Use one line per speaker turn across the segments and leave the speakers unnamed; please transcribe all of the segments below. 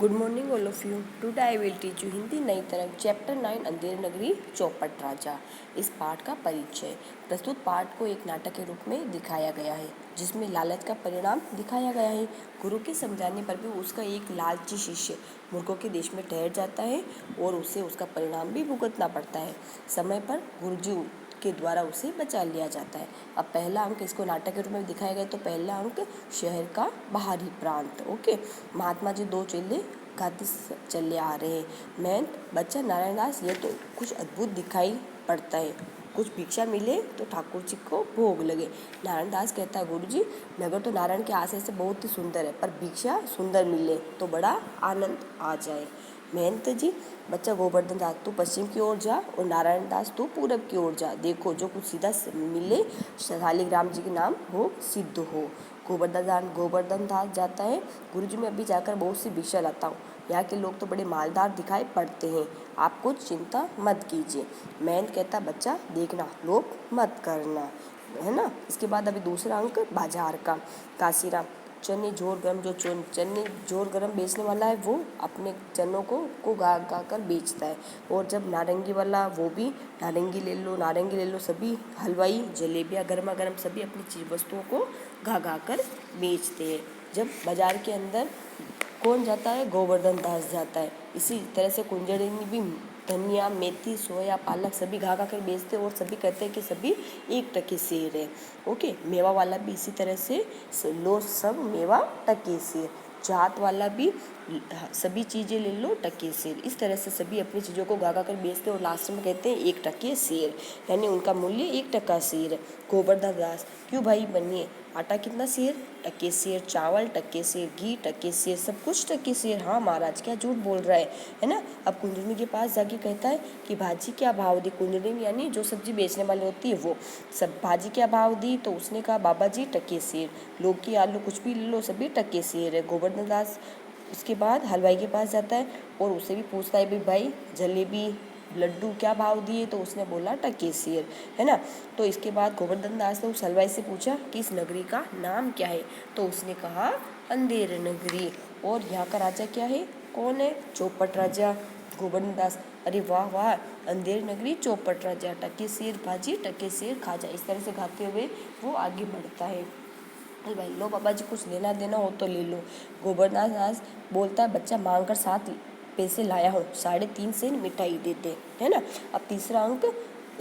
Good morning all of you. Today I will teach you Hindi नई तरफ chapter 9 Andher Nagari चौपट राजा। इस पाठ का परिचय। प्रस्तुत पाठ को एक नाटक के रूप में दिखाया गया है जिसमें लालच का परिणाम दिखाया गया है। गुरु के समझाने पर भी उसका एक लालची शिष्य मूर्खों के देश में ठहर जाता है और उसे उसका परिणाम भी भुगतना पड़ता है। समय पर गुरुजी के द्वारा उसे बचा लिया जाता है। अब पहला अंक इसको नाटक के रूप में दिखाया गया तो पहला अंक शहर का बाहरी प्रांत। ओके, महात्मा जी दो चेले गाते चले आ रहे हैं। मैं बच्चा नारायण दास, ये तो कुछ अद्भुत दिखाई पड़ता है, कुछ भिक्षा मिले तो ठाकुर जी को भोग लगे। नारायण दास कहता है गुरुजी, नगर तो नारायण के आशय से बहुत ही सुंदर है, पर भिक्षा सुंदर मिले तो बड़ा आनंद आ जाए। महंत जी, बच्चा गोवर्धन दास तू पश्चिम की ओर जा और नारायण दास तू पूरब की ओर जा, देखो जो कुछ सीधा मिले शालिग्राम जी के नाम हो सिद्ध हो। गोवर्धन दास जाता है। गुरुजी, मैं अभी जाकर बहुत सी भिक्षा लाता हूँ, यहाँ के लोग तो बड़े मालदार दिखाई पड़ते हैं, आप कुछ चिंता मत कीजिए। महंत कहता बच्चा देखना लोभ मत करना, है ना। इसके बाद अभी दूसरा अंक बाजार का। काशीराम, चने जोर गरम, जो चने जोर गरम बेचने वाला है वो अपने चनों को गा गा कर बेचता है। और जब नारंगी वाला वो भी नारंगी ले लो नारंगी ले लो, सभी हलवाई जलेबियाँ गर्मा गर्म सभी अपनी चीज वस्तुओं को गा गा कर बेचते हैं। जब बाजार के अंदर कौन जाता है? गोवर्धन दास जाता है। इसी तरह से कुंजड़िनी भी धनिया मेथी सोया पालक सभी घा कर बेचते हैं और सभी कहते हैं कि सभी एक टके सेर है। ओके, मेवा वाला भी इसी तरह से लो सब मेवा टके सेर, जात वाला भी सभी चीज़ें ले लो टके सेर। इस तरह से सभी अपनी चीज़ों को गा कर बेचते हैं और लास्ट में कहते हैं एक टके सेर, यानी उनका मूल्य 1 टका सेर है। गोवर्धन दास, क्यों भाई बनिए, आटा कितना सेर? टके सेर। चावल टके सेर, घी टके सेर, सब कुछ टके सेर। हाँ महाराज, क्या झूठ बोल रहा है ना। अब कुंजड़िनी के पास जाके कहता है कि भाजी क्या भाव दी? कुंजड़िनी यानी जो सब्जी बेचने वाली होती है वो, सब भाजी क्या भाव दी? तो उसने कहा बाबा जी टके सेर, लौकी आलू कुछ भी ले लो सभी टके सेर है। गोवर्धन दास उसके बाद हलवाई के पास जाता है और उसे भी पूछता है भी भाई जलेबी लड्डू क्या भाव दिए? तो उसने बोला टके सेर, है ना। तो इसके बाद गोवर्धन दास ने उस हलवाई से पूछा कि इस नगरी का नाम क्या है? तो उसने कहा अंधेर नगरी। और यहाँ का राजा क्या है? कौन है? चौपट राजा। गोवर्धन दास, अरे वाह वाह, अंधेर नगरी चौपट राजा, टके सेर भाजी टके सेर खाजा। इस तरह से गाते हुए वो आगे बढ़ता है। भाई लो बाबा जी, कुछ लेना देना हो तो ले लो। गोवर्धन दास बोलता है बच्चा मांग कर 7 पैसे लाया हूँ, 3.5 सेर मिठाई दे दे, है ना। अब तीसरा अंक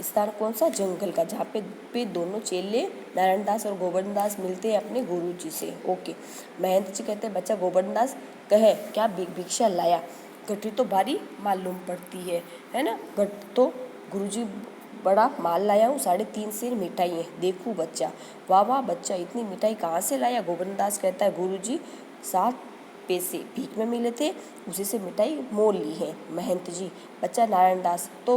स्थान कौन सा? जंगल का, जहाँ पे दोनों चेले नारायण दास और गोवर्धन दास मिलते हैं अपने गुरु जी से। ओके, महंत जी कहते हैं बच्चा गोवर्धन दास कहे क्या भिक्षा लाया? घटी तो भारी मालूम पड़ती है ना। घट तो गुरुजी बड़ा माल लाया हूँ, 3.5 सेर मिठाई है, देखूँ बच्चा। वाह वाह बच्चा, इतनी मिठाई कहाँ से लाया? गोवर्धन दास कहता है गुरुजी 7 पैसे भीख में मिले थे, उसी से मिठाई मोल ली है। महंत जी, बच्चा नारायण दास तो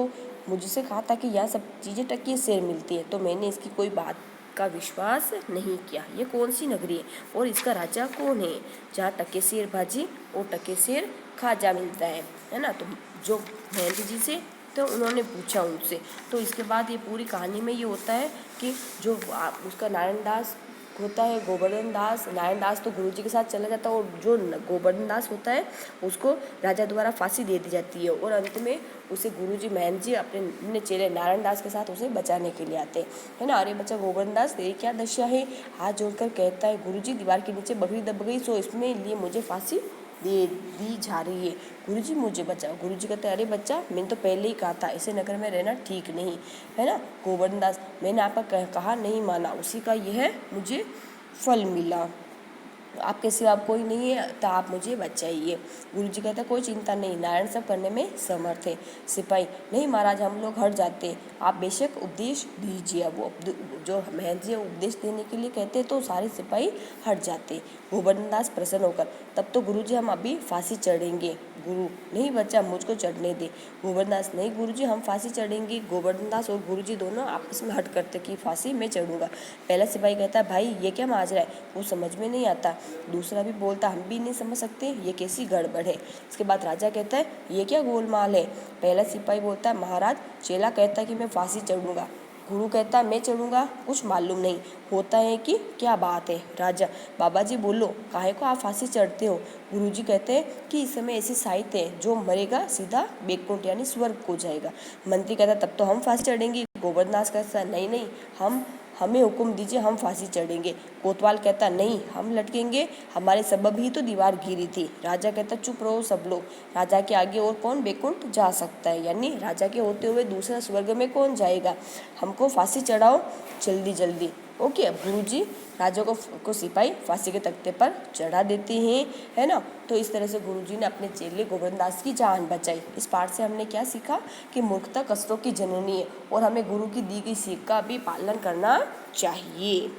मुझसे कहा था कि यहाँ सब चीज़ें टके सेर मिलती है, तो मैंने इसकी कोई बात का विश्वास नहीं किया। ये कौन सी नगरी है और इसका राजा कौन है जहाँ टके सेर भाजी और टके सेर खाजा मिलता है ना। तो जो महंत जी से तो उन्होंने पूछा उनसे। तो इसके बाद ये पूरी कहानी में ये होता है कि जो उसका नारायण दास होता है, गोवर्धन दास, नारायण दास तो गुरुजी के साथ चला जाता है और जो गोवर्धन दास होता है उसको राजा द्वारा फांसी दे दी जाती है और अंत में उसे गुरुजी महंत जी अपने चेले नारायण दास के साथ उसे बचाने के लिए आते हैं, है ना। अरे बच्चा गोवर्धन दास, तेरी क्या दशा है? हाथ जोड़कर कहता है गुरुजी दीवार के नीचे बकरी दब गई, सो इसमें लिए मुझे फांसी दे दी जा रही है, गुरुजी मुझे बचाओ। गुरुजी कहते हैं अरे बच्चा, मैंने तो पहले ही कहा था ऐसे नगर में रहना ठीक नहीं, है ना। गोवर्धन दास, मैंने आपका कहा नहीं माना, उसी का यह मुझे फल मिला, आपके सिवा कोई नहीं है तो आप मुझे बचाइए। गुरुजी कहते कोई चिंता नहीं, नारायण सब करने में समर्थ है। सिपाही, नहीं महाराज हम लोग हट जाते हैं, आप बेशक उपदेश दीजिए। वो जो महंत जी उपदेश देने के लिए कहते हैं तो सारे सिपाही हट जाते। गोवर्धन दास प्रसन्न होकर, तब तो गुरुजी हम अभी फांसी चढ़ेंगे। गुरु, नहीं बच्चा मुझको चढ़ने दे। गोवर्धन दास, नहीं गुरुजी हम फांसी चढ़ेंगे। गोवर्धन दास और गुरुजी दोनों आपस में हट करते कि फांसी मैं चढ़ूंगा। पहला सिपाही कहता है भाई ये क्या माजरा है, वो समझ में नहीं आता। दूसरा भी बोलता हम भी नहीं समझ सकते, ये कैसी गड़बड़ है। इसके बाद राजा कहता है ये क्या गोलमाल है। पहला सिपाही बोलता है महाराज चेला कहता है कि मैं फांसी चढ़ूंगा। गुरु कहता मैं चढ़ूँगा, कुछ मालूम नहीं होता है कि क्या बात है। राजा, बाबा जी बोलो काहे को आप फांसी चढ़ते हो। गुरुजी कहते हैं कि इस समय ऐसी साइट है जो मरेगा सीधा बैकुंठ यानी स्वर्ग को जाएगा। मंत्री कहता तब तो हम फांसी चढ़ेंगे। गोवर्धनदास कहता नहीं नहीं, हमें हुक्म दीजिए, हम फांसी चढ़ेंगे। कोतवाल कहता नहीं, हम लटकेंगे, हमारे सबब ही तो दीवार गिरी थी। राजा कहता चुप रहो सब लोग, राजा के आगे और कौन बैकुंठ जा सकता है, यानी राजा के होते हुए दूसरा स्वर्ग में कौन जाएगा, हमको फांसी चढ़ाओ जल्दी जल्दी। ओके, अब गुरुजी राजा को सिपाही फांसी के तख्ते पर चढ़ा देते हैं, है ना। तो इस तरह से गुरुजी ने अपने चेले गोवर्धनदास की जान बचाई। इस पाठ से हमने क्या सीखा कि मूर्खता कष्टों की जननी है और हमें गुरु की दी गई सीख का भी पालन करना चाहिए।